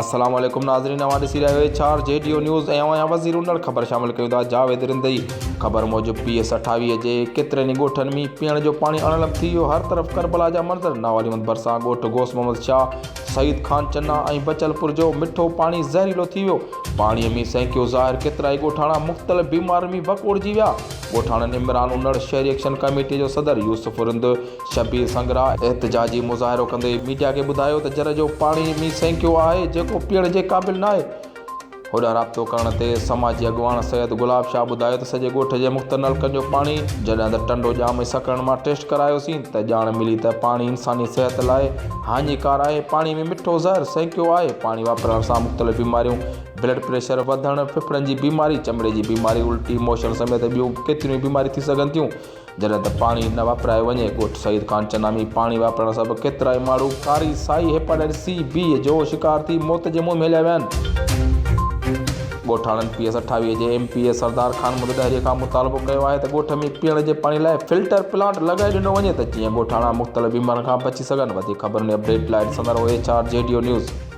अस्सलाम वालेकुम नाज़रीन, अवां ॾिसी रहियो HRJDO न्यूज़ ऐं अवां वज़ीर उनड़ ख़बर शामिल कयूं था। जावेद रिंदई ख़बर मूजिब PS28 जे केतिरनि ई ॻोठनि में पीअण जो पाणी अणलम थी वियो। हर तरफ़ करबला जा मंज़र। नावालिमत भरिसां ॻोठ गोस मोहम्मद शाह, सईद खान चन्ना ऐं बचलपुर जो मिठो पाणी ज़हरीलो थी वियो। पाणीअ में सैंकियो ज़ाहिर केतिरा ई ॻोठाणा मुख़्तलिफ़ बीमारियुनि में वकोड़जी विया। ॻोठाणनि इमरान उनड़ शहरी एक्शन कमेटी जो सदर यूसुफ रिंद शबीर संगरा एहतजाजी मुज़ाहिरो कंदे मीडिया खे ॿुधायो त जर जो पाणी में सैंकियो आहे जेको पीअण जे क़ाबिल न आहे। होॾां राब्तो करण ते समाजी अॻुवान सैयद गुलाब शाह ॿुधायो त सॼे ॻोठ जे मुख़्तलिफ़ नलकनि जो पाणी जॾहिं त टंडो जाम ऐं सकण मां टेस्ट करायोसीं त ॼाण मिली त पाणी इंसानी सिहत लाइ हानिकार आहे। पाणी में मिठो ज़हर सैंकियो आहे। पाणी वापरण सां मुख़्तलिफ़ बीमारियूं, ब्लड प्रेशर वधणु, फेफड़नि जी बीमारी, चमड़े जी बीमारी, उल्टी, मोशन समेत ॿियूं केतिरियूं बीमारियूं थी सघनि थियूं जॾहिं त पाणी न वापरायो वञे। ॻोठ सईद खान चन्ना में पाणी वापरण सबबु केतिरा ई माण्हू कारी साई हेपेटाइटिस C/B जो शिकार थी मौत जे मुंहुं में हलिया विया आहिनि। ॻोठाणनि PS28 जे MPA सरदार खान मुदहरी खां मुतालबो कयो आहे त ॻोठ में पीअण जे पाणी लाइ फिल्टर प्लांट लॻाए ॾिनो वञे त जीअं ॻोठाणा मुख़्तलिफ़ बीमारियुनि खां बची सघनि। वधीक ख़बरुनि अपडेट लाइ ॾिसंदा रहो HRJDO न्यूज़।